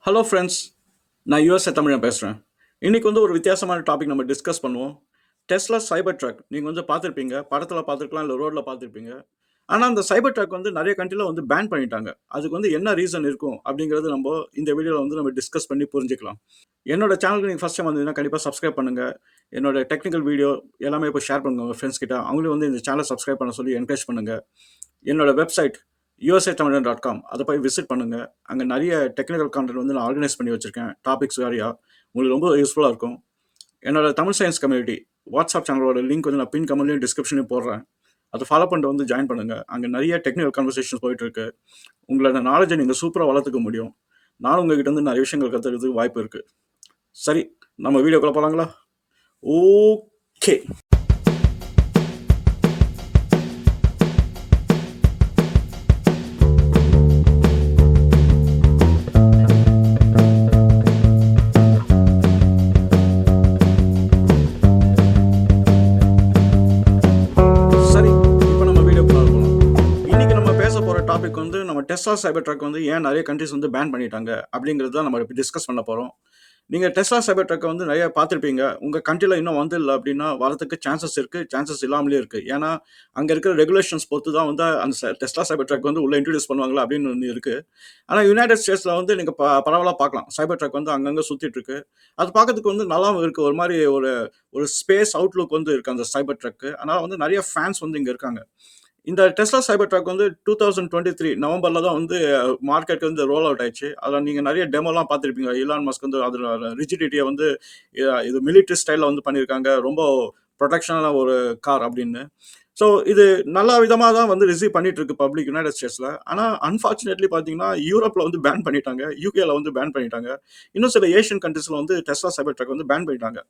Hello friends, நான் USA தமிழன் பேசுகிறேன். இன்றைக்கி ஒரு வித்தியாசமான டாபிக் நம்ம டிஸ்கஸ் பண்ணுவோம். டெஸ்லா சைபர் ட்ரக் நீங்கள் பார்த்துருப்பீங்க, படத்தில் பார்த்துருக்கலாம், இல்லை ரோட்டில் பார்த்துருப்பீங்க. ஆனால் அந்த சைபர் ட்ரக் நிறைய கண்ட்ரியில் பேன் பண்ணிட்டாங்க. அதுக்கு என்ன ரீசன் இருக்கும் அப்படிங்கிறது நம்ம இந்த வீடியோவில் நம்ம டிஸ்கஸ் பண்ணி புரிஞ்சுக்கலாம். என்னோட சேனலுக்கு நீங்கள் ஃபஸ்ட் டைம் வந்தீங்கன்னா கண்டிப்பாக சப்ஸ்கிரைப் பண்ணுங்கள். என்னோட டெக்னிக்கல் வீடியோ எல்லாமே இப்போ ஷேர் பண்ணுங்கள் உங்கள் ஃப்ரெண்ட்ஸ் கிட்ட. அவங்களும் இந்த சேனலை சப்ஸ்கிரைப் பண்ண சொல்லி என்கரேஜ் பண்ணுங்கள். என்னோட வெப்சைட் usatamilian.com அதை போய் விசிட் பண்ணுங்கள். அங்கே நிறைய டெக்னிக்கல் கான்டென்ட் நான் ஆர்கனைஸ் பண்ணி வச்சுருக்கேன். டாபிக்ஸ் வேறையா உங்களுக்கு ரொம்ப யூஸ்ஃபுல்லாக இருக்கும். என்னோட தமிழ் சயின்ஸ் கம்யூனிட்டி வாட்ஸ்அப் சேனலோட லிங்க் நான் பின் கமெண்ட்லையும் டிஸ்கிரிப்ஷன்லையும் போடுறேன். அதை ஃபாலோ பண்ணிட்டு ஜாயின் பண்ணுங்கள். அங்கே நிறைய டெக்னிக்கல் கான்வர்சேஷன்ஸ் போயிட்டுருக்கு. உங்களோட நாலேஜை நீங்கள் சூப்பராக வளர்த்துக்க முடியும். நானும் உங்ககிட்ட நிறைய விஷயங்கள் கற்றுக்கிறதுக்கு வாய்ப்பு இருக்குது. சரி, நம்ம வீடியோக்குள்ளே போகலாங்களா? ஓகே. டாபிக் நம்ம டெஸ்லா சைபர் ட்ரக் ஏன் நிறைய கண்ட்ரிஸ் பேன் பண்ணிட்டாங்க அப்படிங்கிறது தான் நம்ம இப்போ டிஸ்கஸ் பண்ண போகிறோம். நீங்கள் டெஸ்லா சைபர் ட்ரக்கை நிறைய பார்த்துருப்பீங்க. உங்கள் கண்ட்ரியில் இன்னும் இல்லை அப்படின்னா வரதுக்கு சான்சஸ் இருக்குது, சான்சஸ் இல்லாமலே இருக்குது. ஏன்னா அங்கே இருக்கிற ரெகுலேஷன்ஸ் பொறுத்து தான் அந்த டெஸ்லா சைபர் ட்ரக் உள்ளே இன்ட்ரடியூஸ் பண்ணுவாங்களா அப்படின்னு ஒன்று இருக்குது. ஆனால் யுனைடெட் ஸ்டேட்ஸில் நீங்கள் பரவலாக பார்க்கலாம், சைபர் ட்ரக் அங்கங்கே சுற்றிட்டு இருக்கு. அது பார்க்கறதுக்கு நல்லாவும் இருக்குது. ஒரு மாதிரி ஒரு ஸ்பேஸ் அவுட்லுக் இருக்குது அந்த சைபர் ட்ரக்கு. அதனால் நிறைய ஃபேன்ஸ் இங்கே இருக்காங்க. இந்த டெஸ்லா சைபர் ட்ரக் 2023 நவம்பரில் தான் மார்க்கெட்டுக்கு ரோல் அவுட் ஆயிடுச்சு. அதில் நீங்கள் நிறைய டெமோலாம் பார்த்துருப்பீங்க. இலான் மஸ்க் அதில் ரிஜிடிட்டியை இது மிலிட்ரி ஸ்டைலில் பண்ணியிருக்காங்க. ரொம்ப ப்ரொடெக்ஷனான ஒரு கார் அப்படின்னு. ஸோ இது நல்ல விதமாக தான் ரிசீவ் பண்ணிட்டு இருக்கு பப்ளிக் யுனைடெட் ஸ்டேட்ஸில். ஆனால் அன்ஃபார்ச்சுனேட்லி பார்த்தீங்கன்னா யூரோப்பில் பேன் பண்ணிட்டாங்க, யூகேல பேன் பண்ணிட்டாங்க. இன்னும் சில ஏஷியன் கண்ட்ரீஸில் டெஸ்லா சைபர் ட்ரக் பேன் பண்ணிட்டாங்க.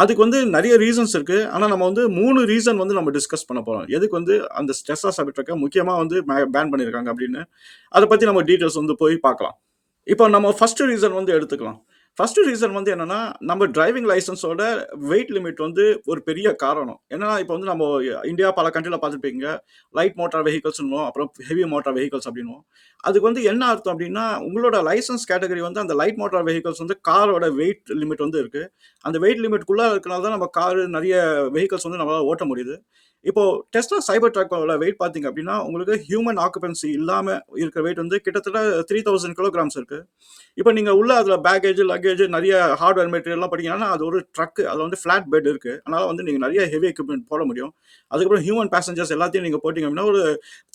அதுக்கு நிறைய ரீசன்ஸ் இருக்கு. ஆனால் நம்ம 3 ரீசன் நம்ம டிஸ்கஸ் பண்ண போறோம். எதுக்கு அந்த டெஸ்லா சைபர் ட்ரக்கை முக்கியமாக பேன் பண்ணியிருக்காங்க அப்படின்னு. அதை பற்றி நம்ம டீட்டெயில்ஸ் போய் பார்க்கலாம். இப்போ நம்ம ஃபர்ஸ்ட் ரீசன் எடுத்துக்கலாம். ஃபர்ஸ்ட் ரீசன் என்னன்னா, நம்ம டிரைவிங் லைசன்ஸோட வெயிட் லிமிட் ஒரு பெரிய காரணம். ஏன்னா இப்போ நம்ம இந்தியா பல கண்ட்ரியில் பார்த்துருப்பீங்க, லைட் மோட்டார் வெஹிக்கல்ஸ்னும் அப்புறம் ஹெவி மோட்டார் வெஹிக்கல்ஸ் அப்படின்னும். அதுக்கு என்ன அர்த்தம் அப்படின்னா, உங்களோட லைசன்ஸ் கேட்டகரி அந்த லைட் மோட்டார் வெஹிக்கல்ஸ் காரோட வெயிட் லிமிட் இருக்கு. அந்த வெயிட் லிமிட்குள்ளே இருக்கனால தான் நம்ம கார் நிறைய வெஹிக்கல்ஸ் நம்மளால ஓட்ட முடியுது. இப்போ டெஸ்லா சைபர் ட்ரக்கோட வெயிட் பார்த்தீங்க அப்படின்னா, உங்களுக்கு ஹியூமன் ஆக்குபென்சி இல்லாமல் இருக்கிற வெயிட் கிட்டத்தட்ட 3000 கிலோகிராம்ஸ் இருக்கு. இப்போ நீங்கள் உள்ள அதில் பேக்கேஜ், லக்கேஜ், நிறைய ஹார்ட்வேர் மெட்டீரியல்லாம் படிங்கன்னா அது ஒரு ட்ரக். அதில் ஃப்ளாட் பெட் இருக்கு. அதனால நீங்கள் நிறைய ஹெவி எக்யூப்மெண்ட் போட முடியும். அதுக்கப்புறம் ஹியூமன் பேசஞ்சர்ஸ் எல்லாத்தையும் நீங்கள் போட்டிங்க அப்படின்னா ஒரு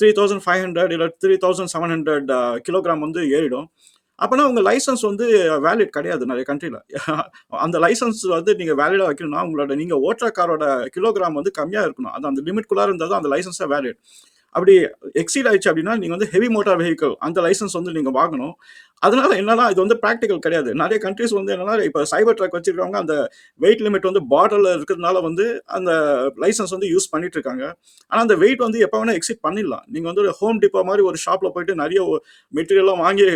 3500 இல்லை 3700 கிலோகிராம் ஏறிடும். அப்போனா உங்கள் லைசன்ஸ் வேலிட் கிடையாது நிறைய கண்ட்ரியில். அந்த லைசன்ஸ் நீங்கள் வேலிடாக வைக்கணும்னா உங்களோட நீங்கள் ஓட்டுற காரோட கிலோகிராம் கம்மியாக இருக்கணும். அது அந்த லிமிட்குள்ளார இருந்தால் தான் அந்த லைசன்ஸாக வேலிட். அப்படி எக்ஸீட் ஆயிடுச்சு அப்படின்னா நீங்கள் ஹெவி மோட்டார் வெஹிக்கிள் அந்த லைசன்ஸ் நீங்கள் வாங்கணும். அதனால என்னன்னா இது ப்ராக்டிக்கல் கிடையாது. நிறைய கண்ட்ரிஸ் என்னன்னா இப்போ சைபர் ட்ரக் வச்சிருக்கவங்க அந்த வெயிட் லிமிட் பார்டர்ல இருக்கிறதுனால அந்த லைசன்ஸ் யூஸ் பண்ணிட்டு இருக்காங்க. ஆனால் அந்த வெயிட் எப்போ வேணா எக்ஸிட் பண்ணிடலாம். நீங்கள் ஒரு ஹோம் டிப்போ மாதிரி ஒரு ஷாப்ல போயிட்டு நிறைய மெட்டீரியல்லாம் வாங்கி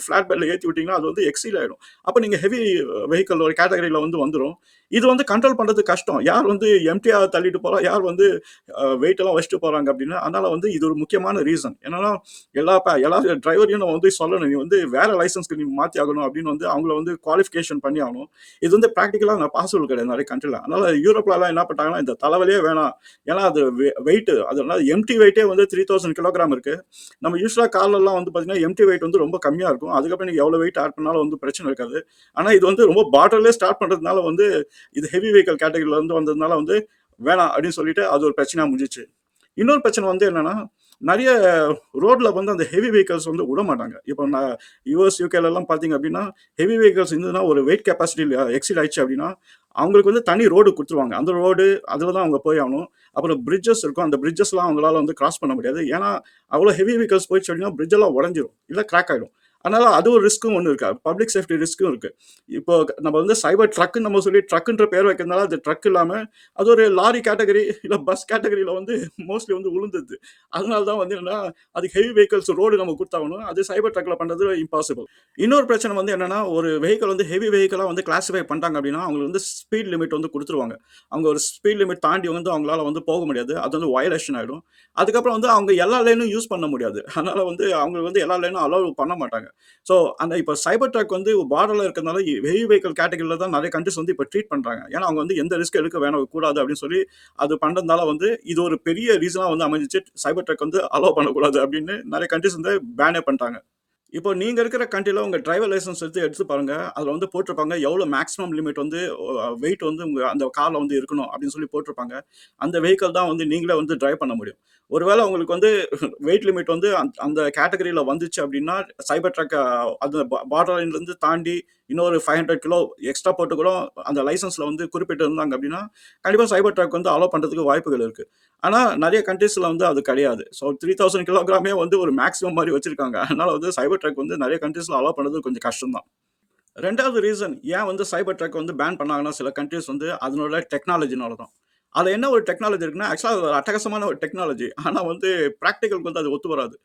ஃபிளாட் பெட்ல ஏற்றி விட்டீங்கன்னா அது எக்ஸீட் ஆயிடும். அப்போ நீங்கள் ஹெவி வெஹிக்கிள் ஒரு கேட்டகரியில் வந்துடும். இது கண்ட்ரோல் பண்றது கஷ்டம். யார் எம்டிஆ தள்ளிட்டு போறா, யார் வெயிட் எல்லாம் வச்சுட்டு போறாங்க அப்படின்னு. அதனால இது ஒரு முக்கியமான ரீசன். என்னன்னா எல்லா டிரைவரையும் நம்ம சொல்லணும், நீ வேற லைசன்ஸ்க்கு நீ மாற்றி ஆகணும் அப்படின்னு அவங்கள குவாலிஃபிகேஷன் பண்ணி ஆகணும். இது ப்ராக்டிக்கலாக பாசிபிள் கிடையாது நிறைய கண்ட்ரியில். அதனால யூரோப்லாம் என்ன பண்ணிட்டாங்கன்னா இந்த தலைவலியே வேணாம். ஏன்னா அது வெயிட், அதனால எம்டி வெயிட்டே 3000 கிலோகிராம் இருக்கு. நம்ம யூஸ்வலாக கார்லாம் பார்த்தீங்கன்னா எம்டி வெயிட் ரொம்ப கம்மியாக இருக்கும். அதுக்கப்புறம் நீங்கள் எவ்வளோ வெயிட் ஆட் பண்ணாலும் பிரச்சனை இருக்காது. ஆனால் இது ரொம்ப பாட்டிலே ஸ்டார்ட் பண்ணுறதுனால இது ஹெவி வெஹிக்கல் கேட்டகரியில் வந்ததுனால வேணாம் அப்படின்னு சொல்லிட்டு அது ஒரு பிரச்சனையாக முடிஞ்சிச்சு. இன்னொரு பிரச்சனை என்னன்னா, நிறைய ரோட்ல அந்த ஹெவி வெஹிக்கல்ஸ் விட மாட்டாங்க. இப்போ நான் யூஎஸ் யூகேல எல்லாம் பார்த்தீங்க அப்படின்னா, ஹெவி வெஹிக்கல்ஸ் இருந்ததுன்னா ஒரு வெயிட் கெப்பாசிட்டி எக்ஸீட் ஆயிடுச்சு அப்படின்னா அவங்களுக்கு தனி ரோடு கொடுத்துருவாங்க. அந்த ரோடு அதில் தான் அவங்க போய் ஆகணும். அப்புறம் பிரிட்ஜஸ் இருக்கும். அந்த பிரிட்ஜஸ்லாம் அவங்களால கிராஸ் பண்ண முடியாது. ஏன்னா அவ்வளோ ஹெவி வெஹிக்கல்ஸ் போயிடுச்சு அப்படின்னா பிரிட்ஜ் எல்லாம் உடஞ்சிரும், இல்லை கிராக் ஆகிடும். அதனால அது ஒரு ரிஸ்க்கும் ஒன்று இருக்கு. பப்ளிக் சேஃப்டி ரிஸ்க்கும் இருக்கு. இப்போ நம்ம சைபர் ட்ரக்குன்னு நம்ம சொல்லி ட்ரக்குன்ற பேர் வைக்கிறதுனால அது ட்ரக் இல்லாமல் அது ஒரு லாரி கேட்டகரி இல்லை பஸ் கேட்டகரியில் மோஸ்ட்லி விழுந்துது. அதனால தான் என்னன்னா அதுக்கு ஹெவி வெஹிக்கல்ஸ் ரோடு நம்ம கொடுத்தாகணும். அது சைபர் ட்ரக்கில் பண்ணுறது இம்பாசிபிள். இன்னொரு பிரச்சனை என்னன்னா, ஒரு வெஹிக்கல் ஹெவி வெஹிக்கலாக கிளாஸிஃபை பண்ணிட்டாங்க அப்படின்னா அவங்களுக்கு ஸ்பீட் லிமிட் கொடுத்துருவாங்க. அவங்க ஒரு ஸ்பீட் லிமிட் தாண்டி அவங்களால போக முடியாது. அது வயலேஷன் ஆகிடும். அதுக்கப்புறம் அவங்க எல்லா லைனும் யூஸ் பண்ண முடியாது. அதனால அவங்க எல்லா லைனும் அலோவ் பண்ண மாட்டாங்க. ஸோ அந்த இப்போ சைபர் ட்ரக் வந்து பார்டர்ல இருக்கிறதுனால ஹெவி வெஹிக்கிள் கேட்டகரியில தான் நிறைய கண்ட்ரிஸ் வந்து இப்போ ட்ரீட் பண்றாங்க. ஏன்னா அவங்க வந்து எந்த ரிஸ்க் எடுக்க வேணாம் கூடாது அப்படின்னு சொல்லி அது பண்றதுனால வந்து இது ஒரு பெரிய ரீசனா வந்து அமைஞ்சிச்சு. சைபர் ட்ரக் வந்து அலோவ் பண்ணக்கூடாது அப்படின்னு நிறைய கண்ட்ரிஸ் வந்து பேனே பண்ணிட்டாங்க. இப்போ நீங்க இருக்கிற கண்ட்ரில உங்க டிரைவர் லைசென்ஸ் எடுத்து எடுத்து பாருங்க. அதுல வந்து போட்டிருப்பாங்க எவ்வளோ மேக்ஸிமம் லிமிட் வந்து வெயிட் வந்து உங்க அந்த கார்ல வந்து இருக்கணும் அப்படின்னு சொல்லி போட்டிருப்பாங்க. அந்த வெஹிக்கிள் தான் வந்து நீங்களே வந்து டிரைவ் பண்ண முடியும். ஒருவேளை உங்களுக்கு வந்து வெயிட் லிமிட் வந்து அந்த கேட்டகரியில வந்துச்சு அப்படின்னா, சைபர் ட்ரக் அந்த பார்டர் லைன்லேருந்து தாண்டி இன்னொரு 500 கிலோ எக்ஸ்ட்ரா போட்டு கூட அந்த லைசென்ஸ்ல வந்து குறிப்பிட்டு இருந்தாங்க அப்படின்னா, கண்டிப்பா சைபர் ட்ரக் வந்து அலோவ் பண்றதுக்கு வாய்ப்புகள் இருக்கு. ஆனா நெறைய கண்ட்ரீஸ்ல வந்து அது கிடையாது. ஸோ 3000 கிலோகிராமே வந்து ஒரு மேக்ஸிமம் மாரி வச்சிருக்காங்க. அதனால வந்து சைபர் ட்ரக் வந்து நெறைய கண்ட்ரீஸ்ல அலோவ் பண்றது கொஞ்சம் கஷ்டம் தான். 2வது ரீசன் ஏன் வந்து சைபர் ட்ரக் வந்து பேன் பண்ணாங்கன்னா, சில கண்ட்ரீஸ் வந்து அதனோட டெக்னாலஜினால தான். அதுல என்ன ஒரு டெக்னாலஜி இருக்குன்னா, ஆக்சுவலா அது ஒரு அட்டகாசமான ஒரு டெக்னாலஜி. ஆனா வந்து பிராக்டிகல்க்கு வந்து அது ஒத்து வராது.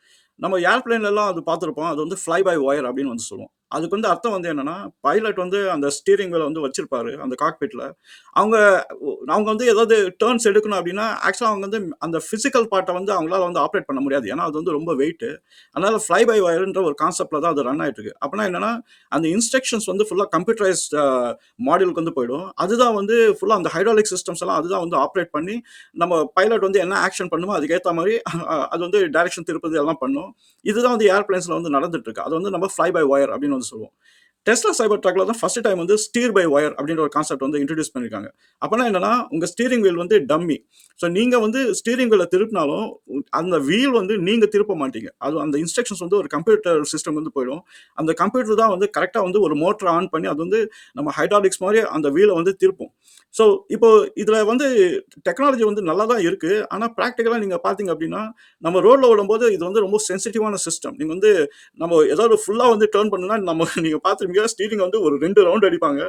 நம்ம ஏர்பிளேன்லலாம் அது பார்த்திருப்போம். அது வந்து ஃப்ளை பை ஒயர் அப்படின்னு வந்து சொல்லுவோம். அதுக்கு வந்து அர்த்தம் வந்து என்னன்னா, பைலட் வந்து அந்த ஸ்டீரிங் வீல வந்து வச்சிருப்பாரு, அந்த காக்பிட்ல. அவங்க அவங்க வந்து ஏதாவது டர்ன்ஸ் எடுக்கணும் அப்படின்னா, ஆக்சுவலா அவங்க வந்து அந்த பிசிக்கல் பார்ட்ட வந்து அவங்களால வந்து ஆப்பரேட் பண்ண முடியாது. ஏன்னா, அது வந்து ரொம்ப வெயிட்டு. அதனால ஃப்ளை பை ஒயர்ன்ற ஒரு கான்செப்ட்ல தான் அது ரன் ஆயிட்டு இருக்கு. அப்பன்னா என்னன்னா, அந்த இன்ஸ்ட்ரக்ஷன்ஸ் வந்து ஃபுல்லா கம்ப்யூட்டரைஸ்ட் மாடியூலுக்கு வந்து போயிடும். அதுதான் வந்து ஃபுல்லா அந்த ஹைட்ராலிக் சிஸ்டம்ஸ் எல்லாம் அதுதான் வந்து ஆப்பரேட் பண்ணி, நம்ம பைலட் வந்து என்ன ஆக்ஷன் பண்ணுமோ அதுக்கேத்த மாரி அது வந்து டைரக்ஷன் திருப்புது எல்லாம் பண்ணும். இதுதான் வந்து ஏர்பிளேன்ஸ்ல வந்து நடந்துட்டு இருக்கு. அது வந்து நம்ம ஃப்ளை பை ஒயர் அப்படின்னு வந்து சொல்லுவோம். டெஸ்லா சைபர் ட்ரக்ல தான் ஃபர்ஸ்ட் டைம் வந்து ஸ்டீர் பை ஒயர் அப்படின்ற ஒரு கான்செப்ட் வந்து இன்ட்ரோடியூஸ் பண்ணியிருக்காங்க. அப்பன்னா என்னன்னா, உங்க ஸ்டீரிங் வீல் வந்து டம்மி. ஸோ நீங்க வந்து ஸ்டீரிங் வீல திருப்பினாலும், அந்த வீல் வந்து நீங்க திருப்ப மாட்டீங்க. அது அந்த இன்ஸ்ட்ரக்ஷன்ஸ் வந்து ஒரு கம்ப்யூட்டர் சிஸ்டம் வந்து போயிடும். அந்த கம்ப்யூட்டர் தான் வந்து கரெக்ட்டா வந்து ஒரு மோட்டர ஆன் பண்ணி, அது வந்து நம்ம ஹைட்ராலிக்ஸ் மாரி அந்த வீல வந்து திருப்பும். ஸோ இப்போ இதுல வந்து டெக்னாலஜி வந்து நல்லா தான் இருக்கு. ஆனா பிராக்டிகலா நீங்க பார்த்தீங்க அப்படின்னா, நம்ம ரோட்ல ஓடும்போது இது வந்து ரொம்ப சென்சிட்டிவான சிஸ்டம். நீங்க வந்து நம்ம ஏதாவது ஃபுல்லா வந்து டர்ன் பண்ணணும்னா, நம்ம நீங்க பார்த்திருப்பீங்க ஸ்டீரிங் வந்து ஒரு 2 ரவுண்ட் அடிப்பாங்க.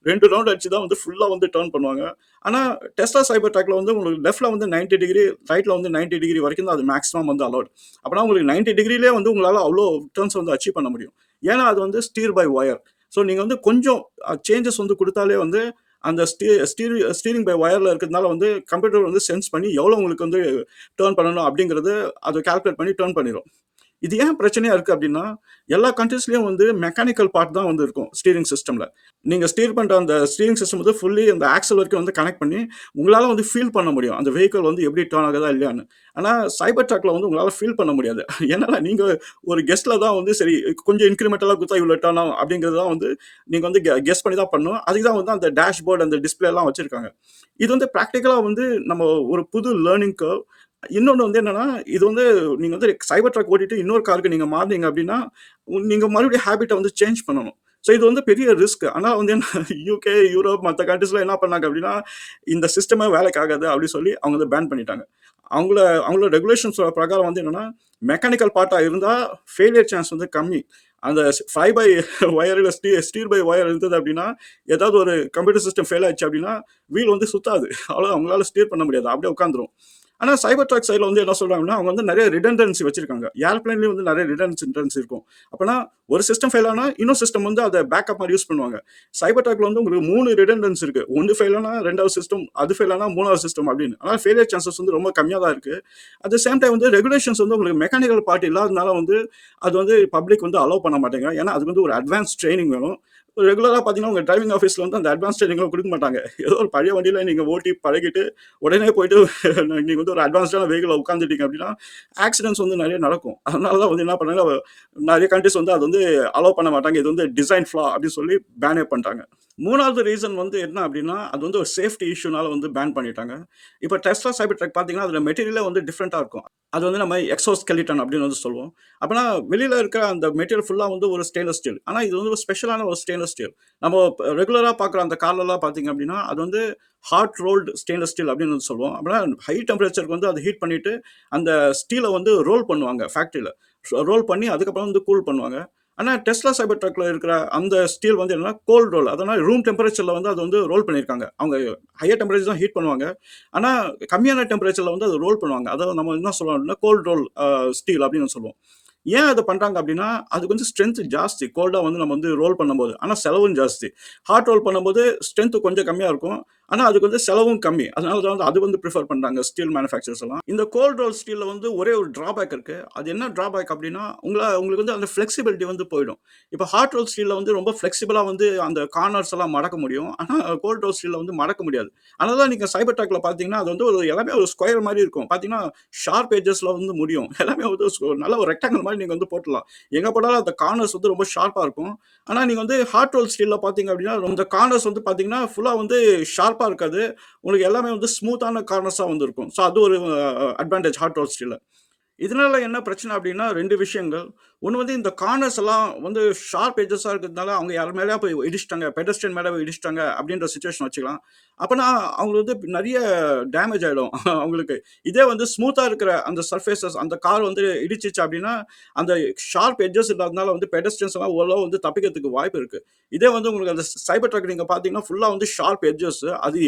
2 ரவுண்ட் அடிச்சு தான் வந்து ஃபுல்லா வந்து டர்ன் பண்ணுவாங்க. ஆனா, டெஸ்லா சைபர் ட்ரக்ல வந்து உங்களுக்கு லெஃப்ட்ல வந்து 90 டிகிரி, ரைட்ல வந்து 90 டிகிரி வரைக்கும் தான் அது மேக்ஸிமம் வந்து அலோவ்ட். அப்பன்னா உங்களுக்கு 90 டிகிரிலயே வந்து உங்களால அவ்ளோ டர்ன்ஸ் வந்து அச்சீவ் பண்ண முடியும். ஏன்னா, அது வந்து ஸ்டீர் பை ஒயர். ஸோ நீங்க வந்து கொஞ்சம் சேஞ்சஸ் வந்து குடுத்தாலே வந்து அந்த ஸ்டீரிங் பை ஒயர்ல இருக்கிறதுனால வந்து கம்ப்யூட்டர் வந்து சென்ஸ் பண்ணி எவ்வளோ உங்களுக்கு வந்து டர்ன் பண்ணணும் அப்படிங்கிறது அது கால்குலேட் பண்ணி டர்ன் பண்ணிரும். இது ஏன் பிரச்சனையா இருக்கு அப்டின்னா, எல்லா கண்ட்ரீஸ்லயும் வந்து மெக்கானிக்கல் பார்ட் தான் வந்து இருக்கும் ஸ்டீரிங் சிஸ்டம்ல. நீங்க ஸ்டீர் பண்ற அந்த ஸ்டீரிங் சிஸ்டம் வந்து ஃபுல்லி அந்த ஆக்ஸல் வரைக்கும் வந்து கனெக்ட் பண்ணி, உங்களால வந்து ஃபீல் பண்ண முடியும். அந்த வெஹிக்கிள் வந்து எப்படி டர்ன் ஆகுதா இல்லையான்னு. ஆனா சைபர் ட்ரக்ல வந்து உங்களால ஃபீல் பண்ண முடியாது. ஏன்னா நீங்க ஒரு கெஸ்ட்ல தான் வந்து சரி கொஞ்சம் இன்கிரிமெண்டலா குடுத்தா இவ்வளோ டர்ன் ஆகும் அப்படிங்கிறது தான் வந்து நீங்க வந்து கெஸ் பண்ணி தான் பண்ணணும். அதுக்கு தான் வந்து அந்த டேஷ்போர்ட் அந்த டிஸ்ப்ளேலாம் வச்சிருக்காங்க. இது வந்து பிராக்டிகலா வந்து நம்ம ஒரு புது லேர்னிங் கர்வ். இன்னொன்னு வந்து என்னன்னா, இது வந்து நீங்க வந்து சைபர் ட்ரக் ஓட்டிட்டு இன்னொரு காருக்கு நீங்க மாறுனீங்க அப்டின்னா, நீங்க மறுபடியும் ஹேபிட்ட வந்து சேஞ்ச் பண்ணணும். ஸோ இது வந்து பெரிய ரிஸ்க். ஆனா வந்து என்ன யுகே, யூரோப் மத்த கண்ட்ரீஸ்லாம் என்ன பண்ணாங்க அப்டின்னா, இந்த சிஸ்டமே வேலைக்கு ஆகாது அப்டி சொல்லி அவங்க வந்து பேன் பண்ணிட்டாங்க. அவங்களோட ரெகுலேஷன்ஸோட பிரகாரம் வந்து என்னன்னா, மெக்கானிக்கல் பார்ட்டா இருந்தா ஃபெயிலியர் சான்ஸ் வந்து கம்மி. அந்த ஃப்ளை பை ஒயர் இல்ல ஸ்டீர் பை ஒயர் இருந்தது அப்டின்னா, ஏதாவது ஒரு கம்ப்யூட்டர் சிஸ்டம் ஃபெயில் ஆயிடுச்சு அப்டின்னா, வீல் வந்து சுத்தாது. அவ்வளோதான் அவங்களால ஸ்டீர் பண்ண முடியாது. அப்டியே உட்காந்துரும். ஆனா சைபர் ட்ரக் சைடுல வந்து என்ன சொல்றாங்கன்னா, அவங்க வந்து நெறைய ரிடண்டன்சி வச்சிருக்காங்க. ஏர்பிளேன்லயும் வந்து நெறைய ரிடண்டன்சி இருக்கும். அப்பன்னா ஒரு சிஸ்டம் ஃபெயில் ஆனா, இன்னொரு சிஸ்டம் வந்து அத பேக்கப் மாரி யூஸ் பண்ணுவாங்க. சைபர் ட்ரக்ல வந்து உங்களுக்கு 3 ரிடண்டன்சி இருக்கு. 1 ஃபெயில் ஆனா 2வது சிஸ்டம், அது ஃபெயில் ஆனா 3வது சிஸ்டம் அப்படின்னு. ஆனா ஃபெயிலியர் சான்சஸ் வந்து ரொம்ப கம்மியா தான் இருக்கு. அட் த சேம் டைம் வந்து ரெகுலேஷன்ஸ் வந்து உங்களுக்கு மெக்கானிக்கல் பார்ட் இல்லாதனால வந்து, அது வந்து பப்ளிக் வந்து அலோவ் பண்ண மாட்டேங்கிறாங்க. ஏன்னா அதுக்கு வந்து ஒரு அட்வான்ஸ் ட்ரெய்னிங் வேணும். ரெகுலரா பார்த்தீங்கன்னா, உங்க டிரைவிங் ஆஃபீஸ்ல வந்து அந்த அட்வான்ஸ் ட்ரெய்னிங்லாம் குடுக்க மாட்டாங்க. ஏதோ ஒரு பழைய வண்டியில நீங்க ஓட்டி பழகிட்டு, உடனே போயிட்டு நீங்க வந்து ஒரு அட்வான்ஸ்டான வெஹிக்கிள்ல உட்காந்துட்டீங்க அப்படின்னா, ஆக்சிடென்ட்ஸ் வந்து நெறைய நடக்கும். அதனால தான் வந்து என்ன பண்ணாங்க, நெறைய கண்ட்ரீஸ் வந்து அது வந்து அலோவ் பண்ண மாட்டாங்க. இது வந்து டிசைன் ஃப்ளா அப்படின்னு சொல்லி பேனே பண்ட்டாங்க. 3வது ரீசன் வந்து என்ன அப்படின்னா, அது வந்து ஒரு சேஃப்டி இஷ்யூனால வந்து பேன் பண்ணிட்டாங்க. இப்ப டெஸ்லா சைபர் ட்ரக் பார்த்தீங்கன்னா, அதுல மெட்டீரியலே வந்து டிஃபரெண்ட்டா இருக்கும். அது வந்து நம்ம எக்ஸோஸ்கெலிட்டன் அப்படின்னு வந்து சொல்லுவோம். அப்பன்னா வெளியில இருக்கிற அந்த மெட்டீரியல் ஃபுல்லா வந்து ஒரு ஸ்டெயின்லெஸ் ஸ்டீல். ஆனா இது வந்து ஒரு ஸ்பெஷலான ஒரு ஸ்டெயின்லெஸ் ஸ்டீல். நம்ம ரெகுலரா பார்க்குற அந்த கார்லலாம் பார்த்தீங்க அப்படின்னா, அது வந்து ஹாட் ரோல்டு ஸ்டெயின்லெஸ் ஸ்டீல் அப்படின்னு வந்து சொல்லுவோம். அப்பன்னா ஹை டெம்பரேச்சருக்கு வந்து அத ஹீட் பண்ணிட்டு, அந்த ஸ்டீல வந்து ரோல் பண்ணுவாங்க ஃபேக்ட்ரில. ரோல் பண்ணி அதுக்கப்புறம் வந்து கூல் பண்ணுவாங்க. ஆனா டெஸ்லா சைபர் ட்ரக்ல இருக்கிற அந்த ஸ்டீல் வந்து என்னன்னா கோல்ட் ரோல். அதனால ரூம் டெம்பரேச்சர்ல வந்து அது வந்து ரோல் பண்ணியிருக்காங்க. அவங்க ஹையர் டெம்பரேச்சர் தான் ஹீட் பண்ணுவாங்க. ஆனா கம்மியான டெம்பரேச்சர்ல வந்து அத ரோல் பண்ணுவாங்க. அதாவது நம்ம என்ன சொல்றோம் அப்படின்னா, கோல்ட் ரோல் ஸ்டீல் அப்படின்னு சொல்லுவோம். ஏன் அத பண்றாங்க அப்படின்னா, அதுக்கு வந்து ஸ்ட்ரென்த் ஜாஸ்தி. கோல்டா வந்து நம்ம வந்து ரோல் பண்ணும்போது. ஆனா செலவும் ஜாஸ்தி. ஹாட் ரோல் பண்ணும்போது ஸ்ட்ரென்த் கொஞ்சம் கம்மியா இருக்கும். ஆனா அதுக்கு வந்து செலவும் கம்மி. அதனால தான் வந்து அது வந்து பிரிஃபர் பண்றாங்க ஸ்டீல் மேனுஃபேக்சரர்ஸ் எல்லாம். இந்த கோல்ட் ரோல் ஸ்டீல்ல வந்து ஒரே ஒரு டிராபேக் இருக்கு. அது என்ன டிராபேக் அப்டின்னா, உங்களுக்கு வந்து அந்த ஃப்ளெக்ஸிபிலிட்டி வந்து போயிடும். இப்ப ஹாட் ரோல் ஸ்டீல்ல வந்து ரொம்ப ஃப்ளெக்சிபிளா வந்து அந்த கார்னர்ஸ் எல்லாம் மடக்க முடியும். ஆனா கோல்ட் ரோல் ஸ்டீல்ல வந்து மடக்க முடியாது. அதனால தான் நீங்க சைபர் ட்ரக்ல பார்த்தீங்கன்னா, அது வந்து எல்லாமே ஒரு ஸ்கொயர் மாரி இருக்கும். பார்த்தீங்கன்னா, ஷார்ப் எட்ஜஸ்ல வந்து முடியும். எல்லாமே வந்து நல்ல ஒரு ரெக்டாங்கிள் மாரி நீங்க வந்து போட்டுறலாம். எங்க போட்டாலும் அந்த கார்னர்ஸ் வந்து ரொம்ப ஷார்ப்பா இருக்கும். ஆனா நீங்க வந்து ஹாட் ரோல் ஸ்டீல்ல பார்த்தீங்க அப்டின்னா, இந்த கார்னர்ஸ் வந்து பார்த்தீங்கன்னா, ஃபுல்லா வந்து ஷார்ப்பா இருக்காது. உங்களுக்கு எல்லாமே வந்து ஸ்மூத்தான கார்னர்ஸா வந்து இருக்கும். ஸோ அது ஒரு அட்வான்டேஜ் ஹாட் ரோல் ஸ்டீல்ல. இதனால என்ன பிரச்சனை அப்டின்னா 2 விஷயங்கள். ஒண்ணு வந்து இந்த கார்னர்ஸ் எல்லாம் வந்து ஷார்ப் எட்ஜஸா இருக்கிறதுனால, அவங்க யார் மேலயா போய் இடிச்சுட்டாங்க, பெடஸ்ட்ரியன் மேல போய் இடிச்சுட்டாங்க அப்டின்ற சிச்சுவேஷன் வச்சுக்கலாம். அப்பன்னா அவங்களுக்கு வந்து நெறைய டேமேஜ் ஆயிடும் அவங்களுக்கு. இதே வந்து ஸ்மூத்தா இருக்கிற அந்த சர்ஃபேஸஸ் அந்த கார் வந்து இடிச்சுச்சு அப்டின்னா, அந்த ஷார்ப் எட்ஜஸ் இல்லாதனால வந்து பெடஸ்ட்ரியன்ஸ் எல்லாம் ஓரளவு வந்து தப்பிக்கிறதுக்கு வாய்ப்பு இருக்கு. இதே வந்து உங்களுக்கு அந்த சைபர் ட்ரக் நீங்க பார்த்தீங்கன்னா, ஃபுல்லா வந்து ஷார்ப் எட்ஜஸ். அது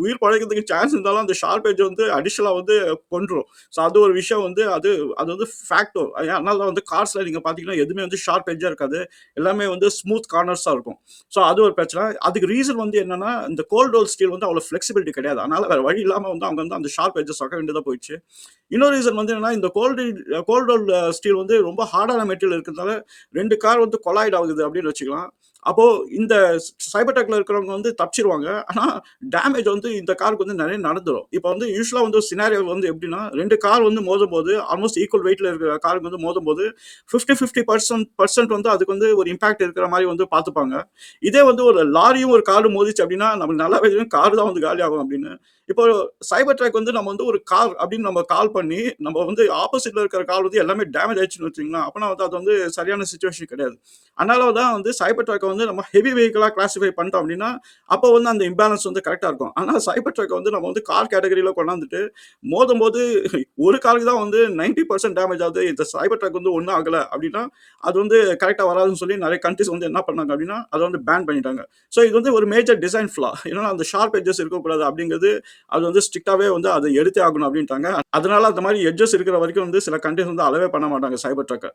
உயிர் பிழைக்கிறதுக்கு சான்ஸ் இருந்தாலும் அந்த ஷார்ப் எட்ஜ் வந்து அடிஷனலா வந்து கொன்றும். ஸோ அது ஒரு விஷயம் வந்து அது அது வந்து ஃபேக்டோ. அதனால தான் வந்து கார்ஸ்ல நீங்க பார்த்தீங்கன்னா, எதுவுமே வந்து ஷார்ப் எட்ஜா இருக்காது. எல்லாமே வந்து ஸ்மூத் கார்னர்ஸா இருக்கும். ஸோ அது ஒரு பிரச்சனை. அதுக்கு ரீசன் வந்து என்னன்னா, இந்த கோல்ட் ரோல் ஸ்டீல் வந்து அவ்வளோ ஃப்ளெக்சிபிலிட்டி கிடையாது. அதனால வேற வழி இல்லாம வந்து அவங்க வந்து அந்த ஷார்ப் எட்ஜஸ் வைக்க வேண்டியதா போயிடுச்சு. இன்னொரு ரீசன் வந்து என்னன்னா, இந்த கோல்ட் ரோல் ஸ்டீல் வந்து ரொம்ப ஹார்டான மெட்டீரியல் இருக்கிறதுனால 2 கார் வந்து கொலாய்ட் ஆகுது அப்படின்னு வச்சுக்கலாம். அப்போ இந்த சைபர் டெக்ல இருக்கிறவங்க வந்து தப்பிச்சிருவாங்க. ஆனா டேமேஜ் வந்து இந்த காருக்கு வந்து நெறைய நடந்துரும். இப்ப வந்து யூசுவலா வந்து சினாரியோ வந்து எப்படின்னா, 2 கார் வந்து மோதும்போது ஆல்மோஸ்ட் ஈக்குவல் வெயிட்ல இருக்கிற காருக்கு வந்து மோதும்போது 50 வந்து அதுக்கு வந்து ஒரு இம்பாக்ட் இருக்கிற மாரி வந்து பார்த்துப்பாங்க. இதே வந்து ஒரு லாரியும் ஒரு காரும் மோதிச்சு அப்படின்னா, நமக்கு நல்லாவே தெரியும் கார் தான் வந்து காலியாகும் அப்படின்னு. இப்போ சைபர் ட்ரக் வந்து நம்ம வந்து ஒரு கார் அப்படின்னு நம்ம கால் பண்ணி, நம்ம வந்து ஆப்போசிட்ல இருக்கிற கார் வந்து எல்லாமே டேமேஜ் ஆயிடுச்சுன்னு வச்சுக்கங்களேன், அப்பனா வந்து அது வந்து சரியான சிச்சுவேஷன் கிடையாது. அதனால தான் வந்து சைபர் ட்ரக்க வந்து நம்ம ஹெவி வெஹிக்கிளா கிளாசிஃபை பண்ணிட்டோம் அப்படின்னா, அப்போ வந்து அந்த இம்பேலன்ஸ் வந்து கரெக்ட்டா இருக்கும். ஆனா சைபர் ட்ரக்க வந்து நம்ம வந்து கார் கேட்டகரில கொண்டாந்துட்டு, மோதும்போது ஒரு காருக்கு தான் வந்து 90% டேமேஜ் ஆகுது. இந்த சைபர் ட்ரக் வந்து ஒண்ணும் ஆகல அப்படின்னா, அது வந்து கரெக்ட்டா வராதுன்னு சொல்லி நெறைய கண்ட்ரீஸ் வந்து என்ன பண்ணாங்க அப்படின்னா, அத வந்து பேன் பண்ணிட்டாங்க. ஸோ இது வந்து ஒரு மேஜர் டிசைன் ஃப்ளா. என்னன்னா அந்த ஷார்ப் எட்ஜஸ் இருக்கக்கூடாது அப்படிங்கிறது, அது வந்து ஸ்ட்ரிக்ட்டாவே வந்து அத எடுத்தே ஆகணும் அப்படின்ட்டாங்க. அதனால அந்த மாரி எட்ஜஸ் இருக்கிற வரைக்கும் வந்து சில கண்ட்ரீஸ் வந்து அலோவே பண்ண மாட்டாங்க சைபர் ட்ரக்க.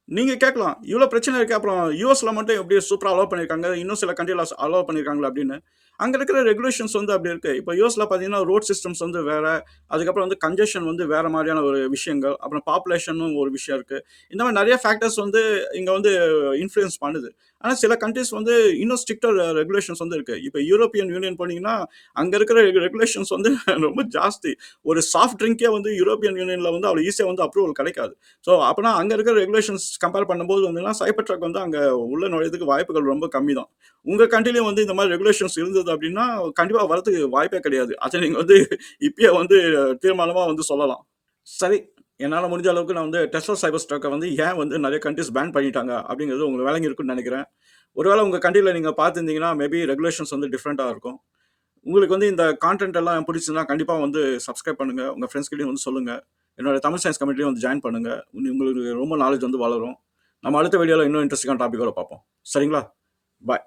நீங்க கேட்கலாம். இவ்ளோ பிரச்சனை இருக்கு. அப்புறம் யுஎஸ்ல மட்டும் எப்படி சூப்பரா அலோவ் பண்ணியிருக்காங்க. இன்னும் சில கண்ட்ரில அலோவ் பண்ணியிருக்காங்களா அப்படின்னு. அங்க இருக்கிற ரெகுலேஷன்ஸ் வந்து அப்படி இருக்கு. இப்ப யுஎஸ்ல பார்த்தீங்கன்னா, ரோட் சிஸ்டம்ஸ் வந்து வேற. அதுக்கப்புறம் வந்து கன்ஜெஷன் வந்து வேற மாரியான ஒரு விஷயங்கள். அப்புறம் பாப்புலேஷன்னும் ஒரு விஷயம் இருக்கு. இந்த மாரி நெறைய ஃபேக்டர்ஸ் வந்து இங்க வந்து இன்ஃப்ளூயன்ஸ் பண்ணுது. ஆனா சில கண்ட்ரீஸ் வந்து இன்னும் ஸ்ட்ரிக்டர் ரெகுலேஷன்ஸ் வந்து இருக்கு. இப்ப யூரோப்பியன் யூனியன் போனீங்கன்னா, அங்க இருக்கிற ரெகுலேஷன்ஸ் வந்து ரொம்ப ஜாஸ்தி. ஒரு சாஃப்ட் ட்ரிங்க்கே வந்து யூரோப்பியன் யூனியன்ல வந்து அவ்வளோ ஈஸியா வந்து அப்ரூவல் கிடைக்காது. ஸோ, அப்பன்னா அங்க இருக்கிற ரெகுலேஷன்ஸ் கம்பேர் பண்ணும்போது வந்துன்னா, சைபர் ட்ரக் வந்து அங்க உள்ள நுழையறதுக்கு வாய்ப்புகள் ரொம்ப கம்மி தான். உங்க கண்ட்ரிலயும் வந்து இந்த மாரி ரெகுலேஷன்ஸ் இருந்தது அப்டின்னா, கண்டிப்பா வரதுக்கு வாய்ப்பே கிடையாது. அத நீங்க வந்து இப்பயே வந்து தீர்மானமா வந்து சொல்லலாம். சரி, என்னால முடிஞ்ச அளவுக்கு நான் வந்து டெஸ்லா சைபர் ட்ரக்க வந்து ஏன் வந்து நெறைய கண்ட்ரீஸ் பேன் பண்ணிட்டாங்க அப்டிங்கிறது உங்களுக்கு விளங்கியிருக்கும்னு நெனைக்கிறேன். ஒருவேள உங்க கண்ட்ரில நீங்க பார்த்திருந்தீங்கன்னா, மேபி ரெகுலேஷன்ஸ் வந்து டிஃபரெண்ட்டா இருக்கும். உங்களுக்கு வந்து இந்த கான்டென்ட் எல்லாம் பிடிச்சதுன்னா, கண்டிப்பா வந்து சப்ஸ்கிரைப் பண்ணுங்க. உங்க ஃபிரெண்ட்ஸ் கிட்டயும் வந்து சொல்லுங்க. என்னோட தமிழ் சயன்ஸ் கம்யூனிட்டிலயும் வந்து ஜாயின் பண்ணுங்க. உங்களுக்கு ரொம்ப நாலேட்ஜ் வந்து வளரும். நம்ம அடுத்த வீடியோல இன்னும் இன்ட்ரஸ்டிங்கான டாபிக்கோட பார்ப்போம். சரிங்களா? பாய்.